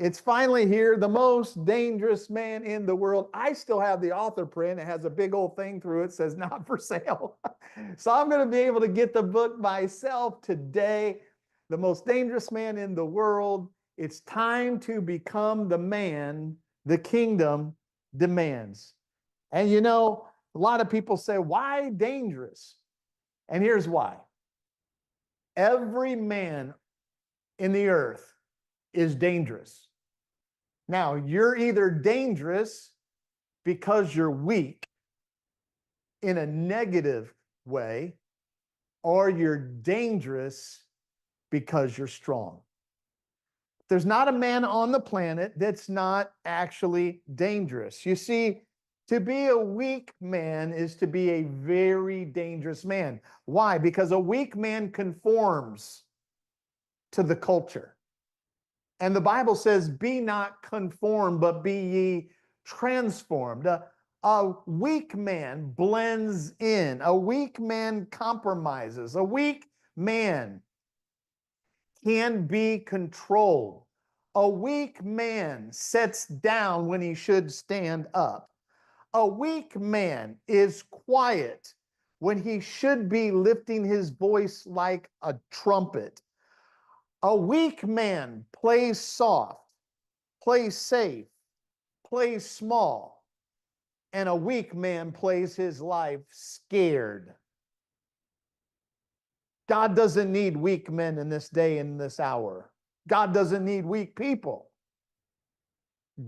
It's finally here, the most dangerous man in the world. I still have the author print. It has a big old thing through it, says not for sale. So I'm going to be able to get the book myself today. The most dangerous man in the world. It's time to become the man the kingdom demands. And you know, a lot of people say, why dangerous? And here's why. Every man in the earth is dangerous. Now, you're either dangerous because you're weak in a negative way, or you're dangerous because you're strong. There's not a man on the planet that's not actually dangerous. You see, to be a weak man is to be a very dangerous man. Why? Because a weak man conforms to the culture. And the Bible says, be not conformed, but be ye transformed. A weak man blends in. A weak man compromises. A weak man can be controlled. A weak man sits down when he should stand up. A weak man is quiet when he should be lifting his voice like a trumpet. A weak man plays soft, plays safe, plays small, and a weak man plays his life scared. God doesn't need weak men in this day and this hour. God doesn't need weak people.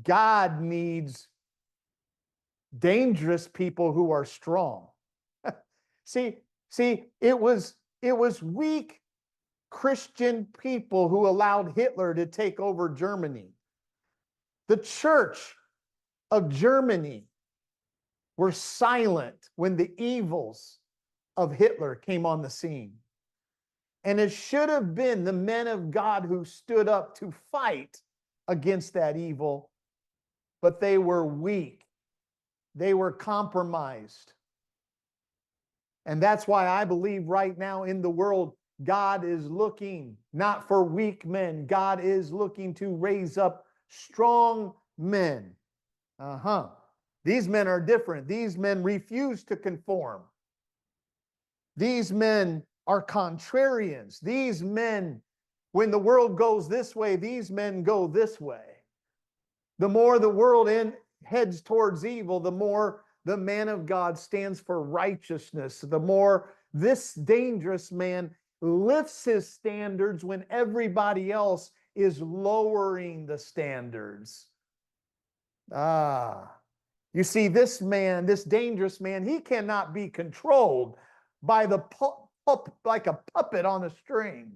God needs dangerous people who are strong. See, it was weak Christian people who allowed Hitler to take over Germany. The church of Germany were silent when the evils of Hitler came on the scene. And it should have been the men of God who stood up to fight against that evil, but they were weak. They were compromised. And that's why I believe right now in the world, God is looking not for weak men. God is looking to raise up strong men. These men are different. These men refuse to conform. These men are contrarians. These men, when the world goes this way, these men go this way. The more the world heads towards evil, the more the man of God stands for righteousness. The more this dangerous man lifts his standards when everybody else is lowering the standards. You see, this man, this dangerous man, he cannot be controlled by like a puppet on a string.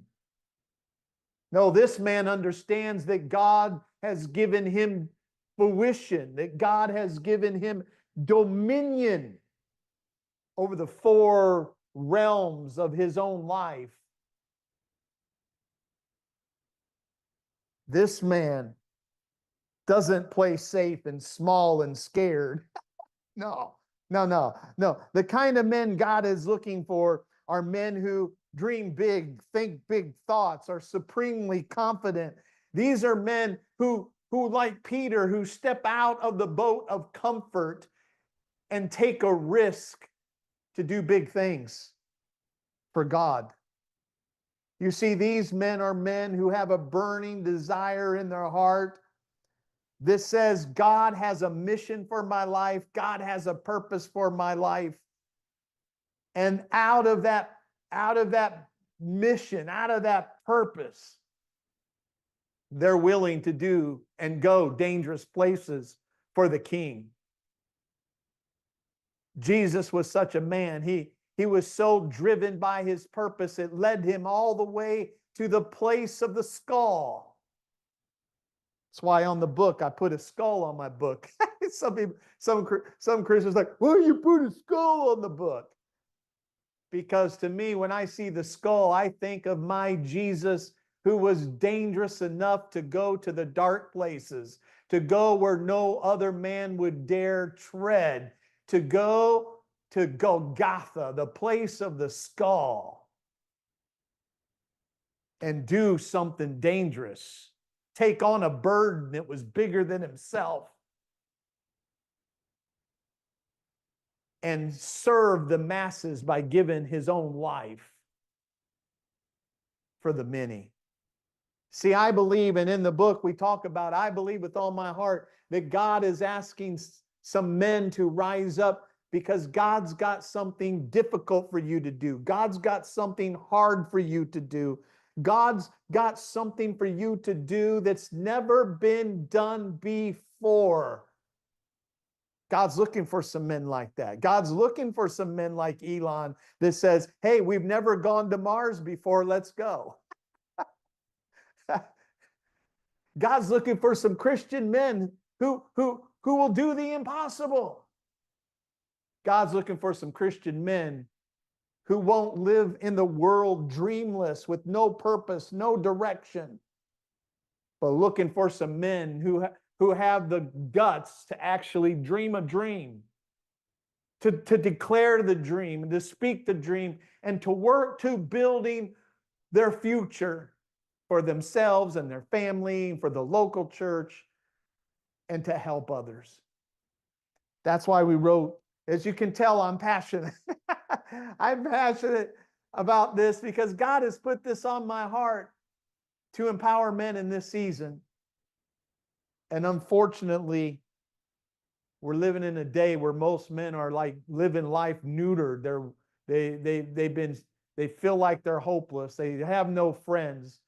No, this man understands that God has given him fruition, that God has given him dominion over the four realms of his own life. This man doesn't play safe and small and scared. No. The kind of men God is looking for are men who dream big, think big thoughts, are supremely confident. These are men who like Peter, who step out of the boat of comfort and take a risk to do big things for God. You see, these men are men who have a burning desire in their heart. This says, God has a mission for my life. God has a purpose for my life. And out of that mission, out of that purpose, they're willing to do and go dangerous places for the King. Jesus was such a man. He was so driven by his purpose, it led him all the way to the place of the skull. That's why on the book, I put a skull on my book. Some Christians are like, why you put a skull on the book? Because to me, when I see the skull, I think of my Jesus, who was dangerous enough to go to the dark places, to go where no other man would dare tread, to go to Golgotha, the place of the skull, and do something dangerous take on a burden that was bigger than himself and serve the masses by giving his own life for the many. See, I believe, and in the book we talk about, I believe with all my heart that God is asking some men to rise up because God's got something difficult for you to do. God's got something hard for you to do. God's got something for you to do that's never been done before. God's looking for some men like that. God's looking for some men like Elon that says, hey, we've never gone to Mars before, let's go. God's looking for some Christian men who will do the impossible. God's looking for some Christian men who won't live in the world dreamless with no purpose, no direction, but looking for some men who have the guts to actually dream a dream, to declare the dream, to speak the dream, and to work to building their future for themselves and their family, for the local church, and to help others. That's why we wrote, as you can tell, I'm passionate. I'm passionate about this because God has put this on my heart to empower men in this season. And unfortunately, we're living in a day where most men are like living life neutered. They feel like they're hopeless. They have no friends.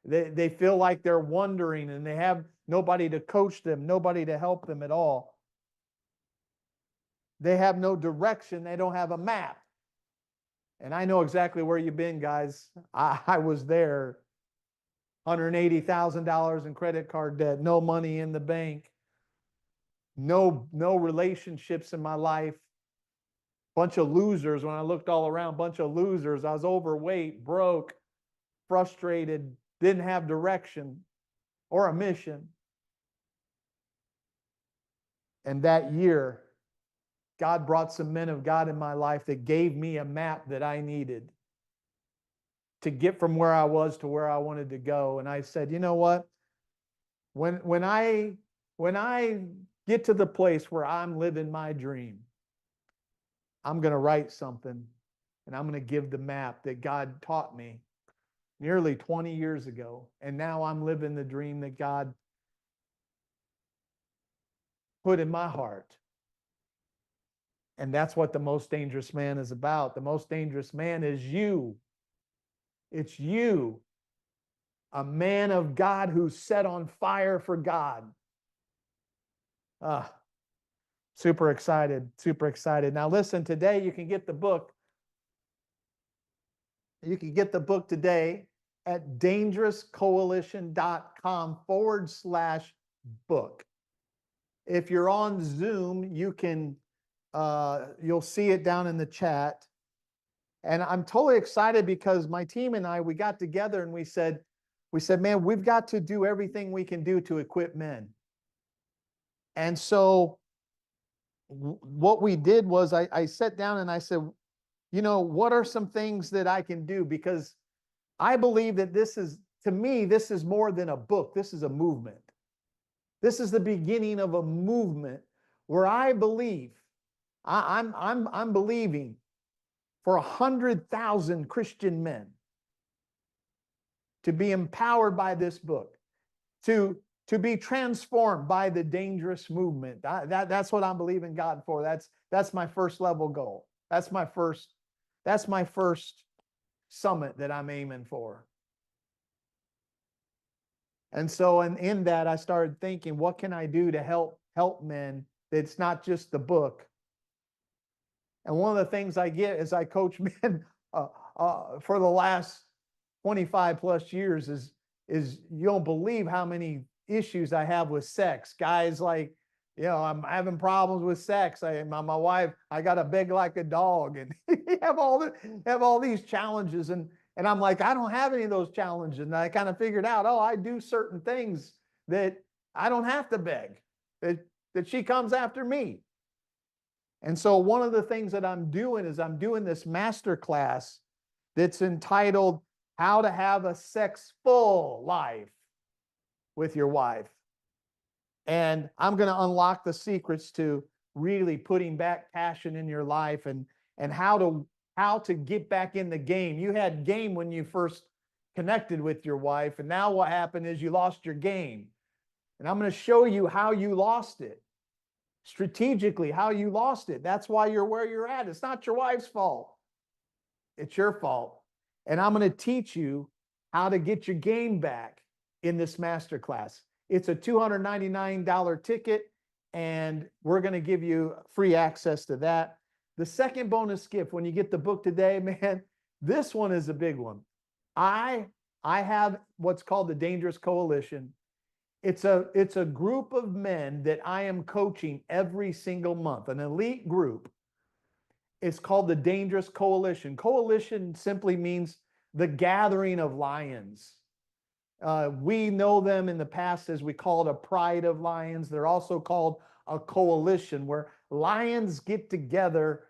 They feel like they're wandering and they have nobody to coach them, nobody to help them at all. They have no direction. They don't have a map. And I know exactly where you've been, guys. I was there. $180,000 in credit card debt, no money in the bank, no relationships in my life. Bunch of losers. When I looked all around, bunch of losers. I was overweight, broke, frustrated, didn't have direction or a mission. And that year, God brought some men of God in my life that gave me a map that I needed to get from where I was to where I wanted to go. And I said, you know what? When I get to the place where I'm living my dream, I'm going to write something and I'm going to give the map that God taught me nearly 20 years ago. And now I'm living the dream that God put in my heart. And that's what the most dangerous man is about. The most dangerous man is you. It's you, a man of God who's set on fire for God. Super excited, super excited. Now listen, today you can get the book. You can get the book today at dangerouscoalition.com/book. If you're on Zoom, you can you'll see it down in the chat. And I'm totally excited because my team and I, we got together and we said, man, we've got to do everything we can do to equip men. And so what we did was I sat down and I said, you know, what are some things that I can do? Because I believe that this is, to me, this is more than a book. This is a movement. This is the beginning of a movement where I believe, I'm believing for 100,000 Christian men to be empowered by this book, to be transformed by the dangerous movement. That's what I'm believing God for. That's my first level goal. That's my first summit that I'm aiming for. And so in that, I started thinking, what can I do to help men? It's not just the book. And one of the things I get as I coach men for the last 25 plus years is you don't believe how many issues I have with sex. Guys like, you know, I'm having problems with sex. My wife, I got to beg like a dog, and have all these challenges. And I'm like, I don't have any of those challenges. And I kind of figured out, I do certain things that I don't have to beg, that she comes after me. And so one of the things that I'm doing is I'm doing this master class that's entitled How to Have a Sex-Full Life. with your wife. And I'm going to unlock the secrets to really putting back passion in your life and how to get back in the game. You had game when you first connected with your wife, and now what happened is you lost your game. And I'm going to show you how you lost it. Strategically, how you lost it. That's why you're where you're at. It's not your wife's fault. It's your fault. And I'm going to teach you how to get your game back in this masterclass. It's a $299 ticket, and we're going to give you free access to that. The second bonus gift, when you get the book today, man, this one is a big one. I have what's called the Dangerous Coalition. It's a group of men that I am coaching every single month, an elite group. It's called the Dangerous Coalition. Coalition simply means the gathering of lions. We know them in the past as we called a pride of lions. They're also called a coalition, where lions get together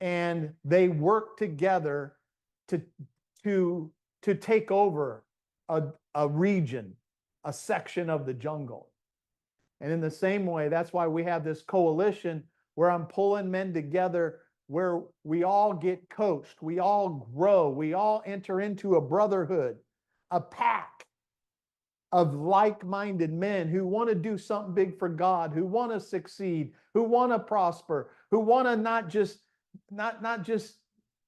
and they work together to take over a region, a section of the jungle. And in the same way, that's why we have this coalition where I'm pulling men together, where we all get coached, we all grow, we all enter into a brotherhood, a pack of like-minded men who want to do something big for God, who want to succeed, who want to prosper, who want to not just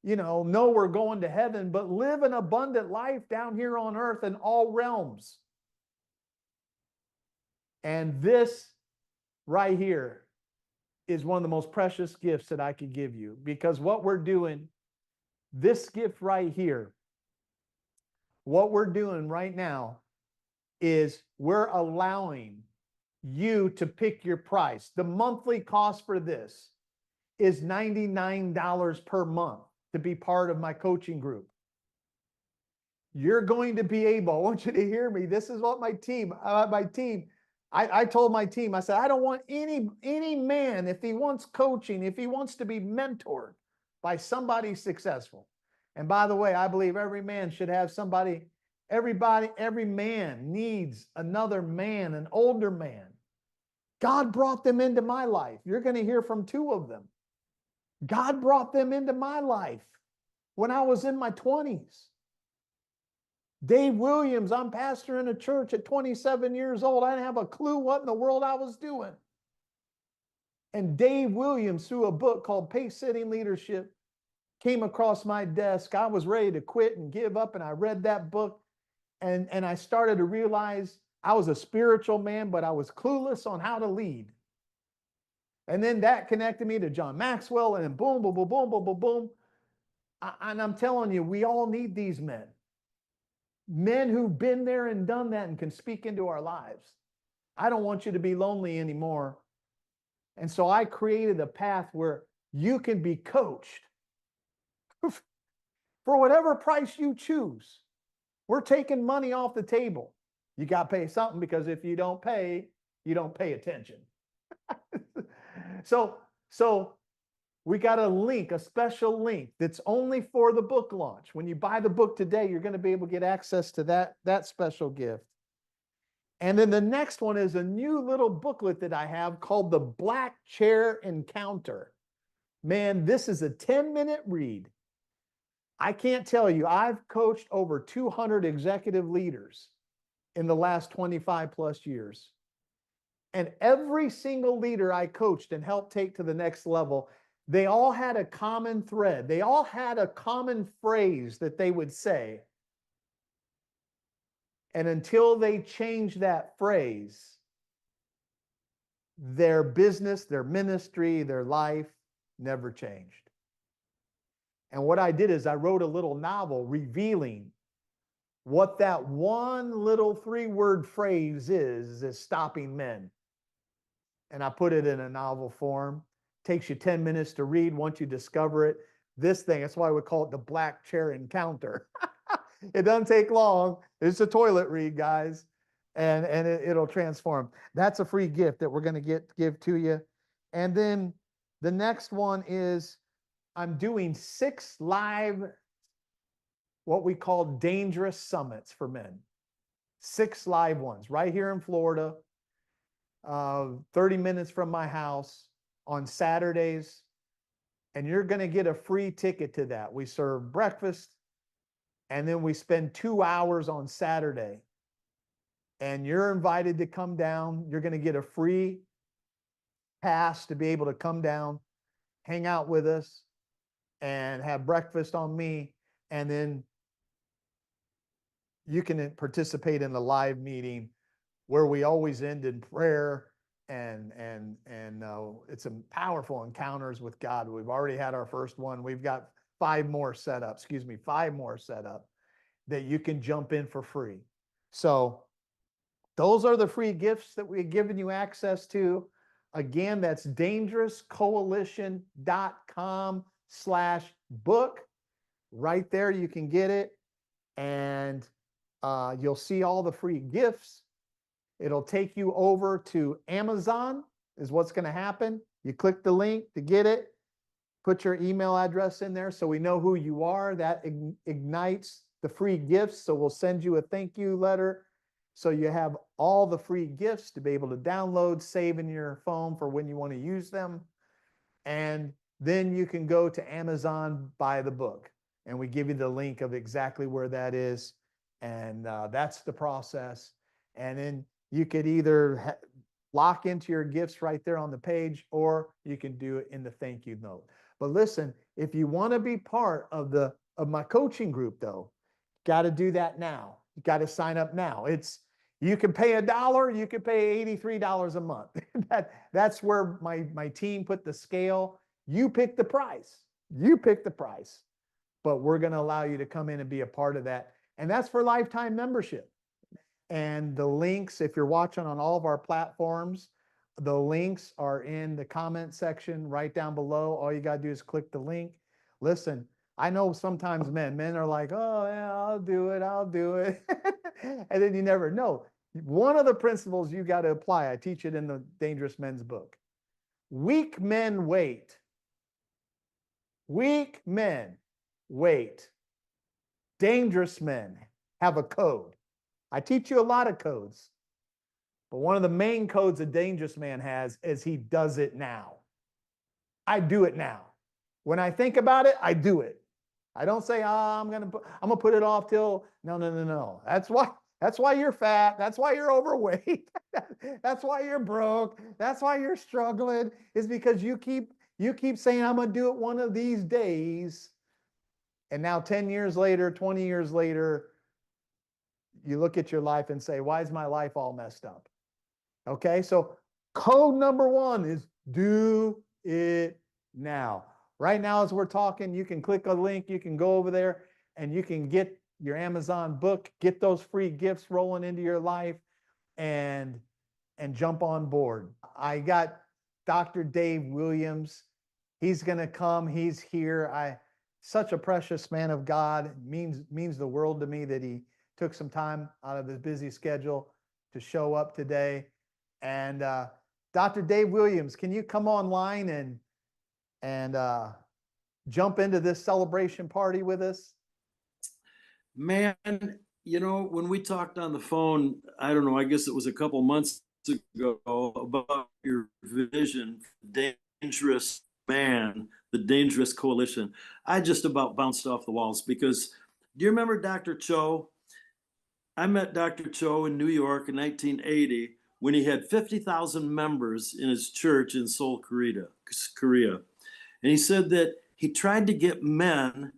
know we're going to heaven, but live an abundant life down here on earth in all realms. And this right here is one of the most precious gifts that I could give you, because what we're doing, this gift right here, what we're doing right now is we're allowing you to pick your price. The monthly cost for this is $99 per month to be part of my coaching group. You're going to be able, I want you to hear me. This is what I told my team, I said, I don't want any man, if he wants coaching, if he wants to be mentored by somebody successful. And by the way, I believe every man should have somebody, every man needs another man, an older man. God brought them into my life. You're going to hear from two of them. God brought them into my life when I was in my 20s. Dave Williams, I'm pastoring a church at 27 years old. I didn't have a clue what in the world I was doing. And Dave Williams, through a book called Pace-Setting Leadership, came across my desk. I was ready to quit and give up, and I read that book, and I started to realize I was a spiritual man, but I was clueless on how to lead. And then that connected me to John Maxwell, and then boom, boom, boom, boom, boom, boom, boom. And I'm telling you, we all need these men. Men who've been there and done that and can speak into our lives. I don't want you to be lonely anymore. And so I created a path where you can be coached for whatever price you choose. We're taking money off the table. You got to pay something, because if you don't pay attention. So we got a link, a special link that's only for the book launch. When you buy the book today, you're going to be able to get access to that special gift. And then the next one is a new little booklet that I have called The Black Chair Encounter. Man, this is a 10-minute read. I can't tell you, I've coached over 200 executive leaders in the last 25 plus years. And every single leader I coached and helped take to the next level, they all had a common thread. They all had a common phrase that they would say. And until they changed that phrase, their business, their ministry, their life never changed. And what I did is I wrote a little novel revealing what that one little 3-word phrase is stopping men. And I put it in a novel form. Takes you 10 minutes to read once you discover it. This thing, that's why we call it The Black Chair Encounter. It doesn't take long. It's a toilet read, guys, and it'll transform. That's a free gift that we're going to give to you. And then the next one is I'm doing 6 live, what we call dangerous summits for men. 6 live ones right here in Florida, 30 minutes from my house on Saturdays. And you're going to get a free ticket to that. We serve breakfast, and then we spend 2 hours on Saturday. And you're invited to come down. You're going to get a free pass to be able to come down, hang out with us, and have breakfast on me. And then you can participate in the live meeting where we always end in prayer, and it's some powerful encounters with God. We've already had our first one. We've got 5 more set up that you can jump in for free. So those are the free gifts that we've given you access to. Again, that's dangerouscoalition.com/book. Right there, you can get it. And you'll see all the free gifts. It'll take you over to Amazon is what's going to happen. You click the link to get it. Put your email address in there so we know who you are. That ignites the free gifts. So we'll send you a thank you letter. So you have all the free gifts to be able to download, save in your phone for when you want to use them. And then you can go to Amazon, buy the book. And we give you the link of exactly where that is. And that's the process. And then you could either lock into your gifts right there on the page, or you can do it in the thank you note. But listen, if you want to be part of my coaching group, though, got to do that now. You got to sign up now. You can pay $1, you can pay $83 a month. That's where my team put the scale. You pick the price. But we're going to allow you to come in and be a part of that. And that's for lifetime membership. And the links, if you're watching on all of our platforms, the links are in the comment section right down below. All you got to do is click the link. Listen, I know sometimes men are like, oh, yeah, I'll do it. And then you never know. One of the principles you got to apply, I teach it in the Dangerous Men's book. Weak men wait. Weak men wait. Dangerous men have a code. I teach you a lot of codes, but one of the main codes a dangerous man has is he does it now. I do it now. When I think about it, I do it. I don't say, I'm gonna put it off till no. That's why you're fat. That's why you're overweight. That's why you're broke. That's why you're struggling, is because you keep saying, I'm gonna do it one of these days. And now 10 years later, 20 years later, you look at your life and say, why is my life all messed up? Okay, so code number 1 is do it now. Right now, as we're talking, you can click a link, you can go over there, and you can get your Amazon book, get those free gifts rolling into your life, and jump on board. I got Dr. Dave Williams. He's going to come. He's here. Such a precious man of God. It means the world to me that he took some time out of his busy schedule to show up today. And Dr. Dave Williams, can you come online and jump into this celebration party with us? Man, when we talked on the phone, I don't know, I guess it was a couple months ago, about your vision, Dangerous Man, the Dangerous Coalition, I just about bounced off the walls, because do you remember Dr. Cho? I met Dr. Cho in New York in 1980 when he had 50,000 members in his church in Seoul, Korea. And he said that he tried to get men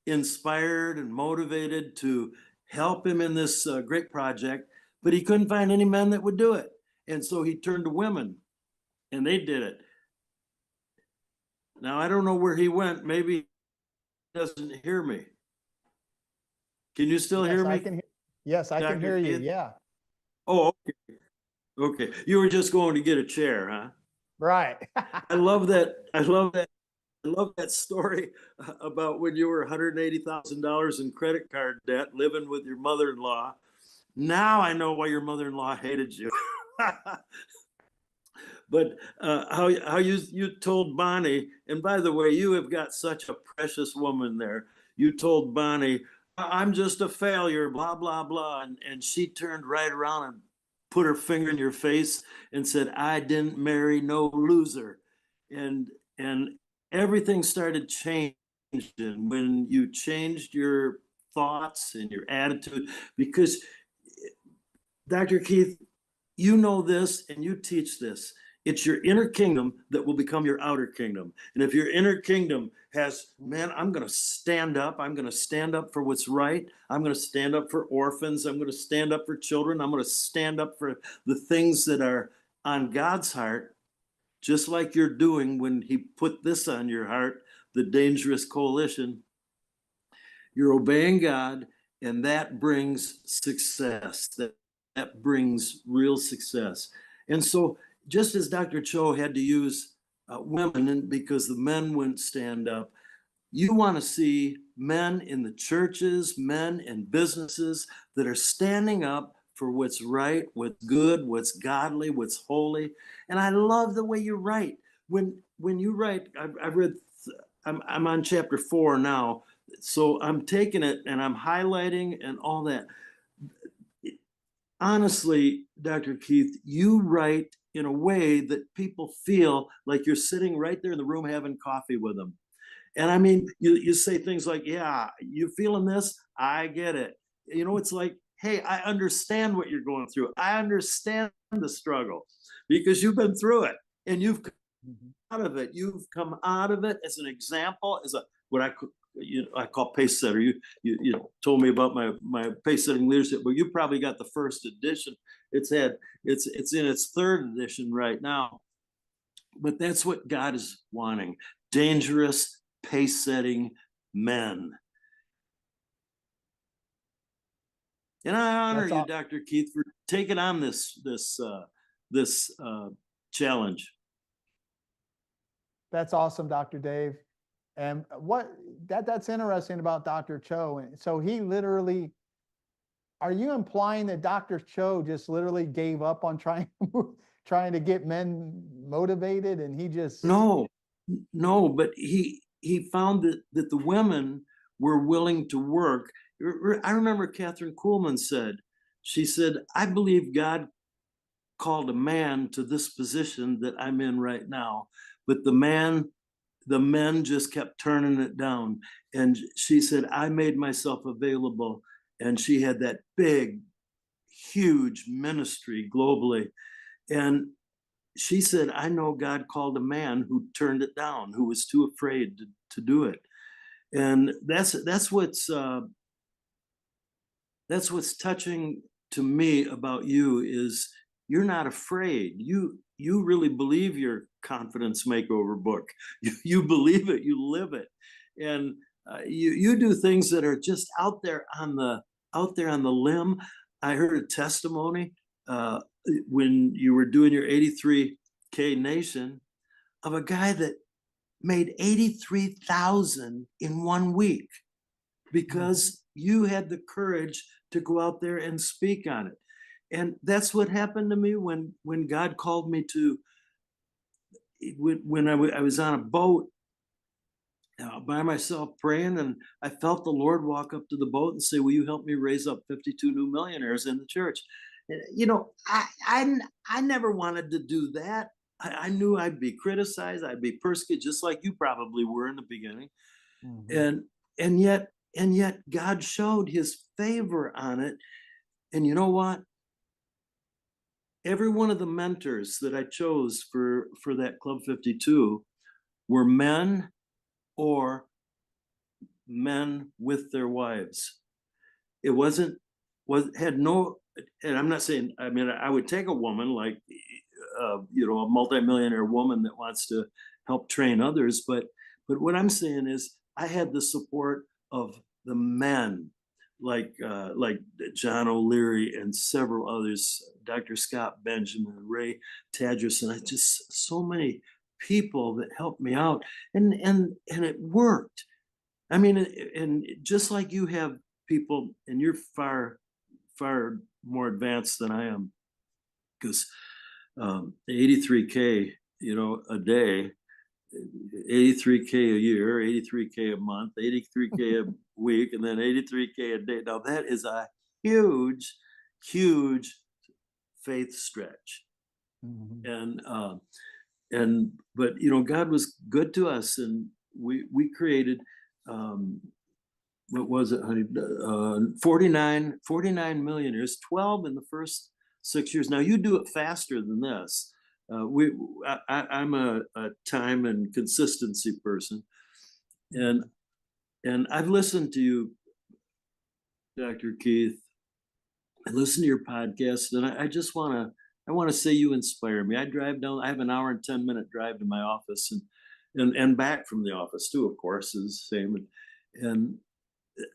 inspired and motivated to help him in this great project, but he couldn't find any men that would do it. And so he turned to women, and they did it. Now, I don't know where he went. Maybe he doesn't hear me. Can you still hear me? Yes, I can hear you. Yeah. Oh, okay. Okay. You were just going to get a chair, huh? Right. I love that. I love that story about when you were $180,000 in credit card debt, living with your mother-in-law. Now I know why your mother-in-law hated you. But how you told Bonnie, and by the way, you have got such a precious woman there. You told Bonnie, I'm just a failure, blah, blah, blah. And she turned right around and put her finger in your face and said, I didn't marry no loser. And and everything started changing when you changed your thoughts and your attitude. Because Dr. Keith, you know this and you teach this. It's your inner kingdom that will become your outer kingdom. And if your inner kingdom has, man, I'm going to stand up. I'm going to stand up for what's right. I'm going to stand up for orphans. I'm going to stand up for children. I'm going to stand up for the things that are on God's heart, just like you're doing when He put this on your heart, the dangerous coalition. You're obeying God, and that brings success. That brings real success. And so, just as Dr. Cho had to use women because the men wouldn't stand up, you want to see men in the churches, men in businesses that are standing up for what's right, what's good, what's godly, what's holy. And I love the way you write. When you write, I've read, I'm on chapter 4 now, so I'm taking it and I'm highlighting and all that. Honestly, Dr. Keith, you write in a way that people feel like you're sitting right there in the room having coffee with them. And I mean, you say things like, yeah, you feeling this? I get it. You know, it's like, hey, I understand what you're going through. I understand the struggle because you've been through it and you've come out of it. You've come out of it as an example, as a what I call pace setter. You told me about my pace setting leadership, but you probably got the first edition. It's in its third edition right now. But that's what God is wanting: dangerous, pace setting men. And I honor you, Dr. Keith, for taking on this challenge. That's awesome, Dr. Dave. And that's interesting about Dr. Cho. So he literally, are you implying that Dr. Cho just literally gave up on trying to get men motivated, and he just No, but he found that the women were willing to work. I remember Catherine Kuhlman said, she said, I believe God called a man to this position that I'm in right now, but the men just kept turning it down. And she said, I made myself available. And she had that big, huge ministry globally. And she said, I know God called a man who turned it down, who was too afraid to do it. And that's what's touching to me about you is you're not afraid. You really believe your confidence makeover book. You believe it, you live it. And you do things that are just out there on the limb. I heard a testimony when you were doing your 83K Nation of a guy that made 83,000 in 1 week because you had the courage to go out there and speak on it. And that's what happened to me when God called me to, when I was on a boat by myself praying, and I felt the Lord walk up to the boat and say, will you help me raise up 52 new millionaires in the church? And, you know, I never wanted to do that. I knew I'd be criticized, I'd be persecuted, just like you probably were in the beginning. And yet God showed His favor on it. And you know what? Every one of the mentors that I chose for that Club 52 were men or men with their wives. It had no, and I'm not saying, I mean, I would take a woman like, a multimillionaire woman that wants to help train others. But what I'm saying is I had the support of the men like John O'Leary and several others, Dr. Scott Benjamin, Ray Tadgerson, just so many people that helped me out, and it worked. I mean, and just like you have people, and you're far more advanced than I am, because 83K, a day, 83K a year, 83K a month, 83K week, and then 83K a day. Now that is a huge, huge faith stretch. Mhm. But God was good to us, and we created, what was it, honey? 49 millionaires, 12 in the first 6 years. Now you do it faster than this. I'm a time and consistency person, and I've listened to you, Dr. Keith. I listen to your podcast, and I just I want to say you inspire me. I drive down. I have an hour and 10-minute drive to my office, and back from the office too. Of course, is the same. And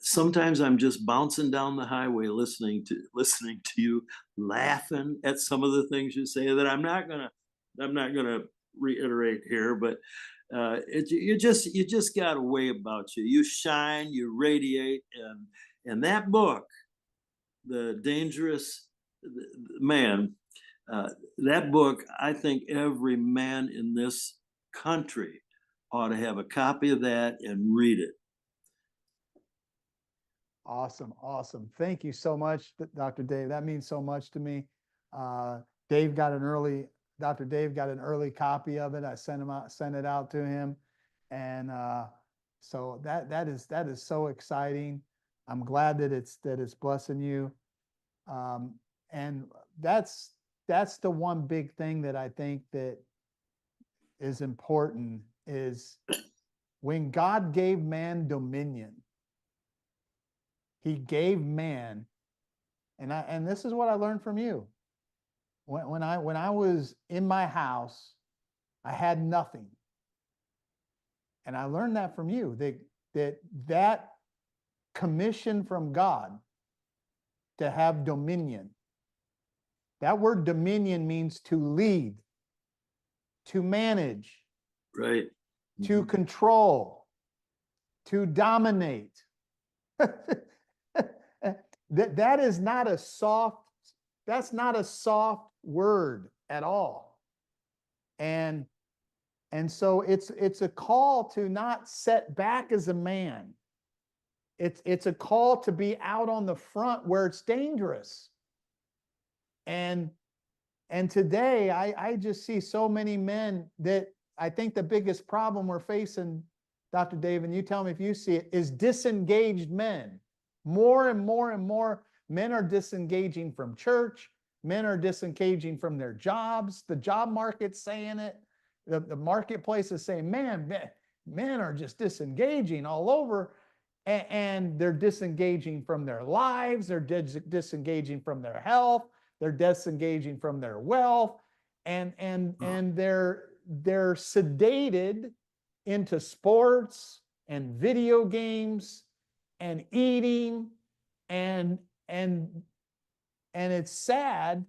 sometimes I'm just bouncing down the highway listening to you, laughing at some of the things you say that I'm not gonna reiterate here, but you just got a way about you. You shine, you radiate, and that book, The Dangerous Man, that book, I think every man in this country ought to have a copy of that and read it. Awesome, awesome. Thank you so much, Dr. Dave. That means so much to me. Dave got an early, Dr. Dave got an early copy of it. I sent it out to him. And so that is so exciting. I'm glad that it's blessing you. And that's the one big thing that I think that is important is when God gave man dominion, he gave man, and this is what I learned from you. When I was in my house, I had nothing. And I learned that from you, that commission from God to have dominion. That word dominion means to lead, to manage, right, to control, to dominate. That is not a soft, that's not a soft word at all. And so it's a call to not set back as a man. It's a call to be out on the front where it's dangerous. And today I just see so many men that I think the biggest problem we're facing, Dr. Dave, and you tell me if you see it, is disengaged men. More and more and more men are disengaging from church. Men are disengaging from their jobs. The job market's saying it. The marketplace is saying, men are just disengaging all over. And they're disengaging from their lives. They're disengaging from their health. They're disengaging from their wealth. And they're sedated into sports and video games and eating, and it's sad,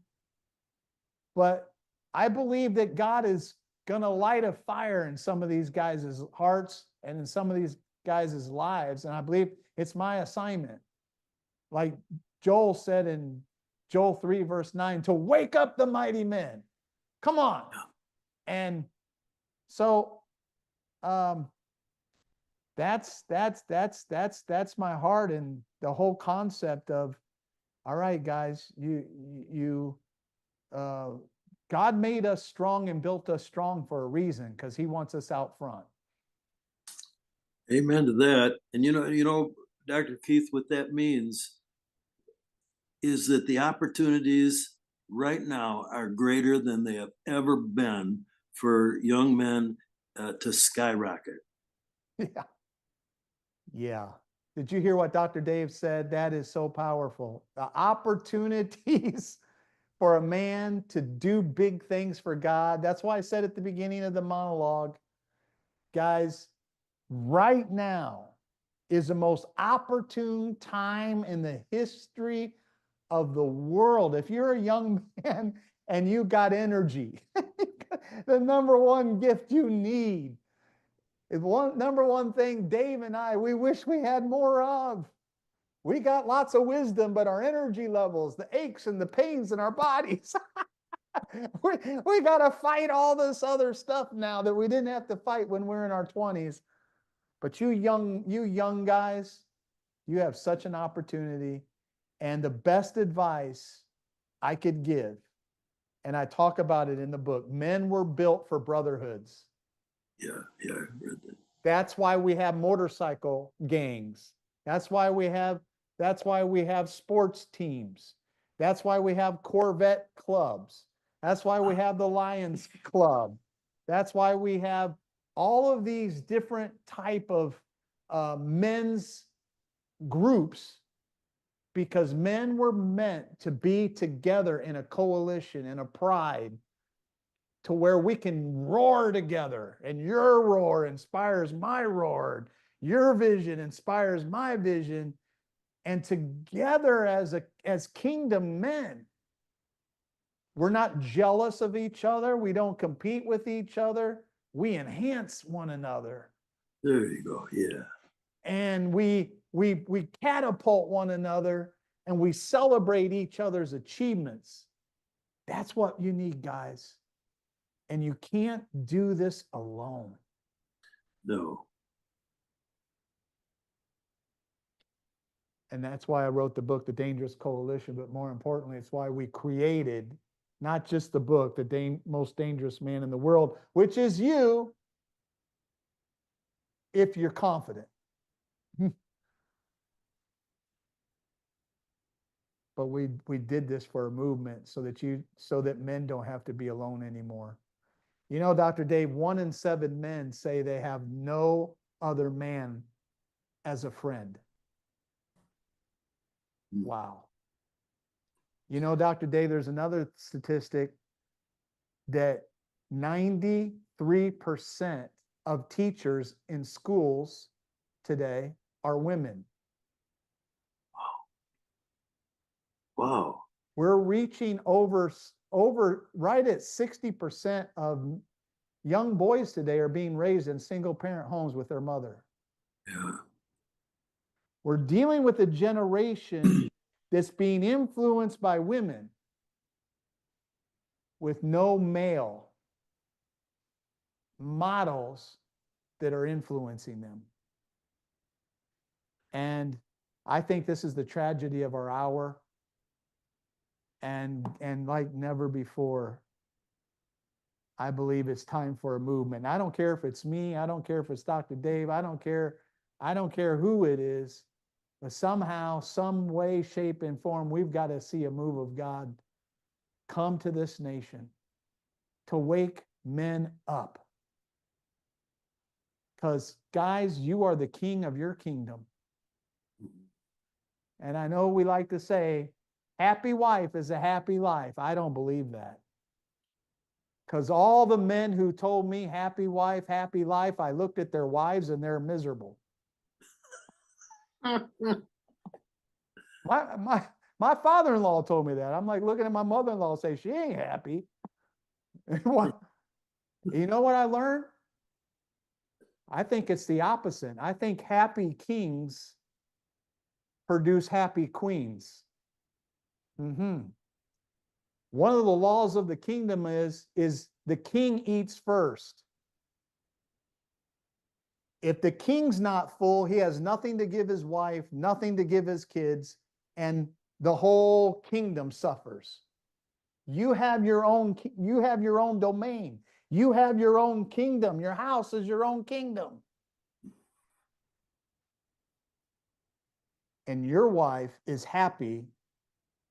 but I believe that God is going to light a fire in some of these guys' hearts and in some of these guys' lives, and I believe it's my assignment, like Joel said in Joel 3 verse 9, to wake up the mighty men. Come on. And so that's my heart, and the whole concept of, all right, guys, God made us strong and built us strong for a reason, because he wants us out front. Amen to that. And Dr. Keith, what that means is that the opportunities right now are greater than they have ever been for young men to skyrocket. Yeah. Yeah. Did you hear what Dr. Dave said? That is so powerful. The opportunities for a man to do big things for God. That's why I said at the beginning of the monologue, guys, right now is the most opportune time in the history of the world. If you're a young man and you got energy, the number one gift you need is number one thing Dave and I, we wish we had more of. We got lots of wisdom, but our energy levels, the aches and the pains in our bodies, we got to fight all this other stuff now that we didn't have to fight when we're in our 20s. But you young guys, You have such an opportunity. And the best advice I could give, and I talk about it in the book, men were built for brotherhoods. Yeah, I read that. That's why we have motorcycle gangs. That's why we have sports teams. That's why we have Corvette clubs. That's why we have the Lions Club. That's why we have all of these different type of men's groups, because men were meant to be together in a coalition, in a pride, to where we can roar together, and your roar inspires my roar. Your vision inspires my vision. And together as kingdom men, we're not jealous of each other. We don't compete with each other. We enhance one another. There you go. Yeah. And we catapult one another, and we celebrate each other's achievements. That's what you need, guys. And you can't do this alone. No. And that's why I wrote the book, The Dangerous Coalition. But more importantly, it's why we created not just the book, The Most Dangerous Man in the World, which is you, if you're confident. But we did this for a movement so that men don't have to be alone anymore. You know, Dr. Dave, 1 in 7 men say they have no other man as a friend. Wow. You know, Dr. Dave, there's another statistic that 93% of teachers in schools today are women. Wow. We're reaching over right at 60% of young boys today are being raised in single parent homes with their mother. Yeah. We're dealing with a generation that's being influenced by women with no male models that are influencing them. And I think this is the tragedy of our hour. And like never before, I believe it's time for a movement. I don't care if it's me. I don't care if it's Dr. Dave. I don't care who it is. But somehow, some way, shape, and form, we've got to see a move of God come to this nation to wake men up. Because, guys, you are the king of your kingdom. And I know we like to say, happy wife is a happy life. I don't believe that. Because all the men who told me happy wife, happy life, I looked at their wives and they're miserable. My father-in-law told me that. I'm like looking at my mother-in-law and say, she ain't happy. You know what I learned? I think it's the opposite. I think happy kings produce happy queens. One of the laws of the kingdom is the king eats first. If the king's not full, he has nothing to give his wife, nothing to give his kids, and the whole kingdom suffers. You have your own domain. You have your own kingdom. Your house is your own kingdom. And your wife is happy.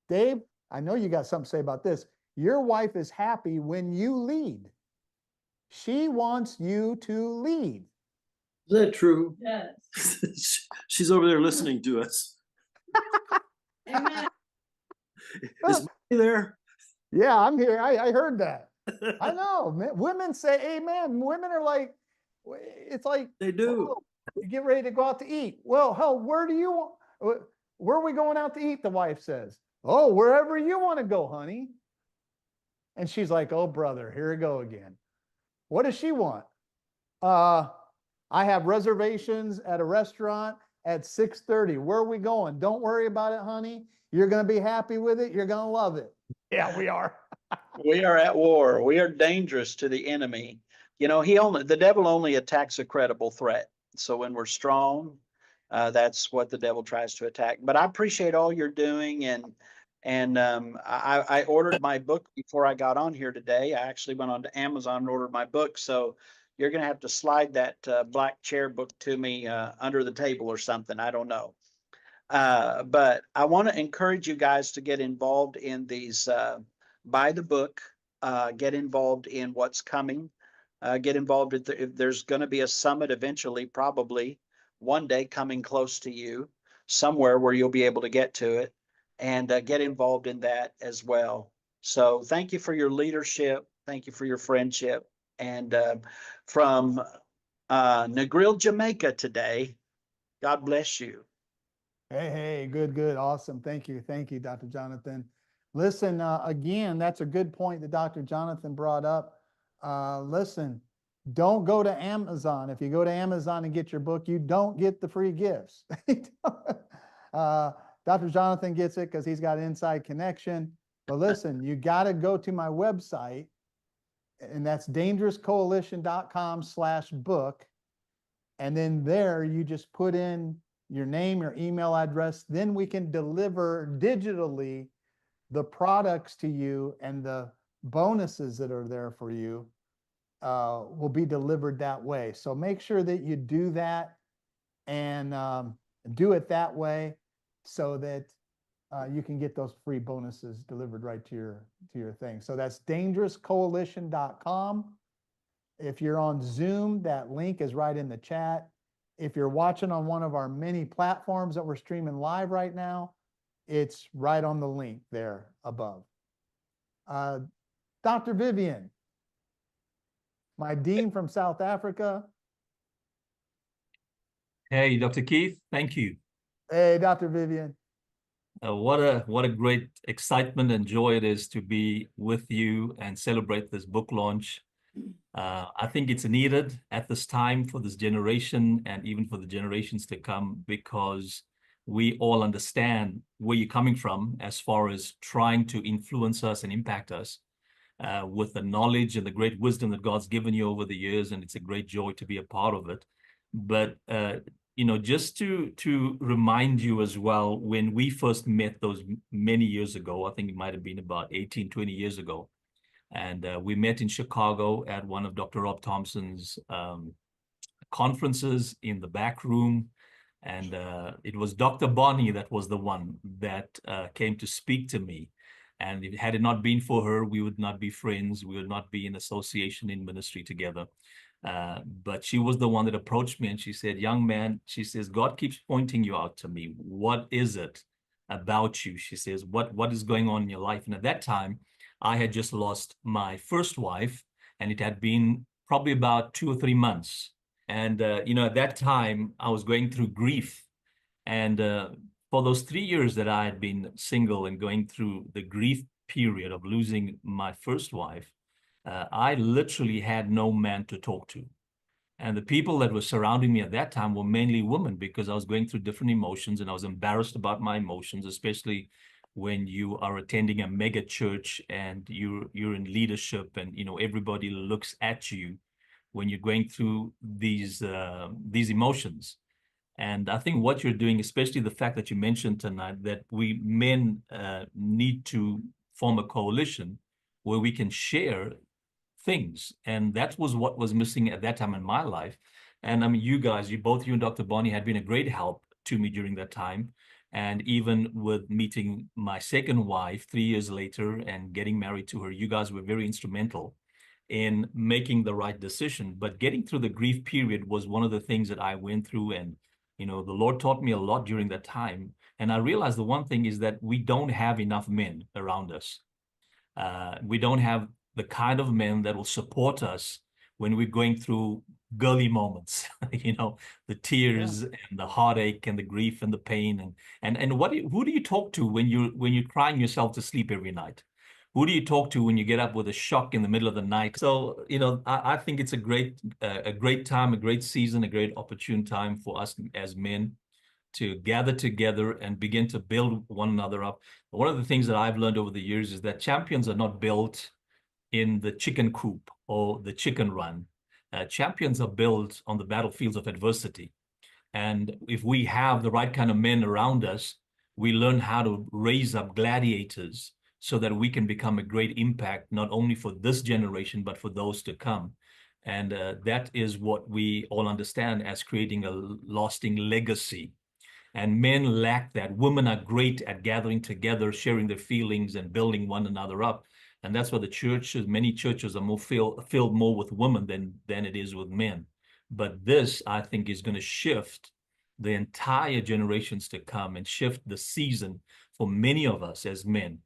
Dave, I know you got something to say about this. Your wife is happy when you lead. She wants you to lead. Is that true? Yes. She's over there listening to us. Amen. Is Marty there? Yeah, I'm here. I heard that. I know. Women say amen. Women are like, it's like, They do. oh, you get ready to go out to eat. Well, hell, where are we going out to eat? The wife says, oh, wherever you want to go, honey. And she's like, oh, brother, here we go again. What does she want? I have reservations at a restaurant at 6:30. Where are we going? Don't worry about it, honey. You're going to be happy with it. You're going to love it. Yeah, we are. We are at war. We are dangerous to the enemy. You know, the devil only attacks a credible threat. So when we're strong that's what the devil tries to attack. But I appreciate all you're doing, and I ordered my book before I got on here today. I actually went on to Amazon and ordered my book. So you're going to have to slide that black chair book to me under the table or something. I don't know. But I want to encourage you guys to get involved in these, buy the book, get involved in what's coming, get involved if there's going to be a summit eventually, probably one day coming close to you, somewhere where you'll be able to get to it, and get involved in that as well. So thank you for your leadership. Thank you for your friendship. And from Negril, Jamaica today, God bless you. Hey, good, good. Awesome. Thank you. Thank you, Dr. Jonathan. Listen, again, that's a good point that Dr. Jonathan brought up. Listen, don't go to Amazon. If you go to Amazon and get your book, you don't get the free gifts. Dr. Jonathan gets it because he's got inside connection. But listen, you got to go to my website, and that's dangerouscoalition.com/book. And then there you just put in your name, your email address, then we can deliver digitally the products to you, and the bonuses that are there for you will be delivered that way. So make sure that you do that, and do it that way so that you can get those free bonuses delivered right to your thing. So that's dangerouscoalition.com. If you're on Zoom, that link is right in the chat. If you're watching on one of our many platforms that we're streaming live right now, it's right on the link there above. Dr. Vivian, my dean from South Africa. Hey, Dr. Keith, thank you. Hey, Dr. Vivian. What a great excitement and joy it is to be with you and celebrate this book launch. I think it's needed at this time for this generation and even for the generations to come, because we all understand where you're coming from as far as trying to influence us and impact us with the knowledge and the great wisdom that God's given you over the years, and it's a great joy to be a part of it. But you know, just to remind you as well, when we first met those many years ago, I think it might have been about 18, 20 years ago, and we met in Chicago at one of Dr. Rob Thompson's conferences in the back room. And it was Dr. Bonnie that was the one that came to speak to me. And had it not been for her, we would not be friends. We would not be in association in ministry together. But she was the one that approached me, and she said, young man, she says, God keeps pointing you out to me. What is it about you? She says, what is going on in your life? And at that time, I had just lost my first wife, and it had been probably about 2 or 3 months. And, you know, at that time, I was going through grief. And for those 3 years that I had been single and going through the grief period of losing my first wife, I literally had no man to talk to. And the people that were surrounding me at that time were mainly women, because I was going through different emotions, and I was embarrassed about my emotions, especially when you are attending a mega church and you're in leadership, and, you know, everybody looks at you when you're going through these emotions. And I think what you're doing, especially the fact that you mentioned tonight, that we men need to form a coalition where we can share things. And that was what was missing at that time in my life. And I mean, you guys, both you and Dr. Bonnie had been a great help to me during that time. And even with meeting my second wife 3 years later and getting married to her, you guys were very instrumental in making the right decision. But getting through the grief period was one of the things that I went through. And, you know, the Lord taught me a lot during that time. And I realized the one thing is that we don't have enough men around us. We don't have the kind of men that will support us when we're going through girly moments, you know, the tears and the heartache and the grief and the pain. And who do you talk to when you're crying yourself to sleep every night? Who do you talk to when you get up with a shock in the middle of the night? So, you know, I think it's a great time, a great season, a great opportune time for us as men to gather together and begin to build one another up. One of the things that I've learned over the years is that champions are not built in the chicken coop or the chicken run. Champions are built on the battlefields of adversity. And if we have the right kind of men around us, we learn how to raise up gladiators so that we can become a great impact, not only for this generation, but for those to come. And that is what we all understand as creating a lasting legacy. And men lack that. Women are great at gathering together, sharing their feelings and building one another up. And that's why the churches, many churches are more filled more with women than it is with men. But this, I think, is going to shift the entire generations to come and shift the season for many of us as men,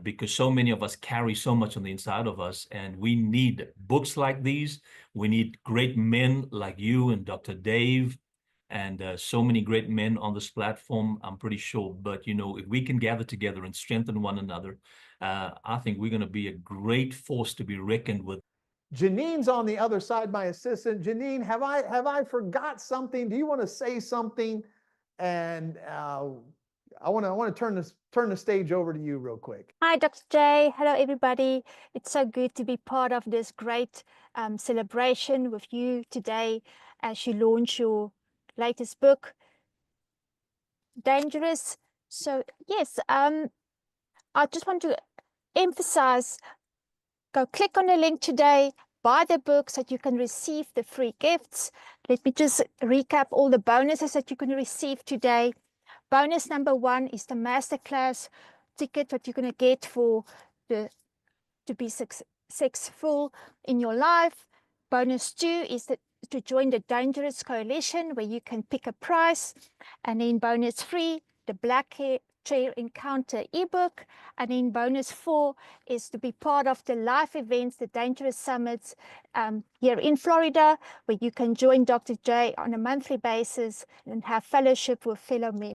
because so many of us carry so much on the inside of us, and we need books like these. We need great men like you and Dr. Dave and so many great men on this platform, I'm pretty sure. But, you know, if we can gather together and strengthen one another, I think we're going to be a great force to be reckoned with. Janine's on the other side, my assistant. Janine, have I forgot something? Do you want to say something? And I want to turn the stage over to you real quick. Hi, Dr. J. Hello, everybody. It's so good to be part of this great celebration with you today as you launch your latest book, Dangerous. So yes, I just want to emphasize, go click on the link today, buy the book so that you can receive the free gifts. Let me just recap all the bonuses that you can receive today. Bonus number 1 is the masterclass ticket that you're going to get for to be successful in your life. Bonus 2 is to join the Dangerous Coalition, where you can pick a prize. And then bonus 3, the Black Chair Encounter ebook. And then bonus 4 is to be part of the live events, the Dangerous Summits here in Florida, where you can join Dr. J on a monthly basis and have fellowship with fellow men.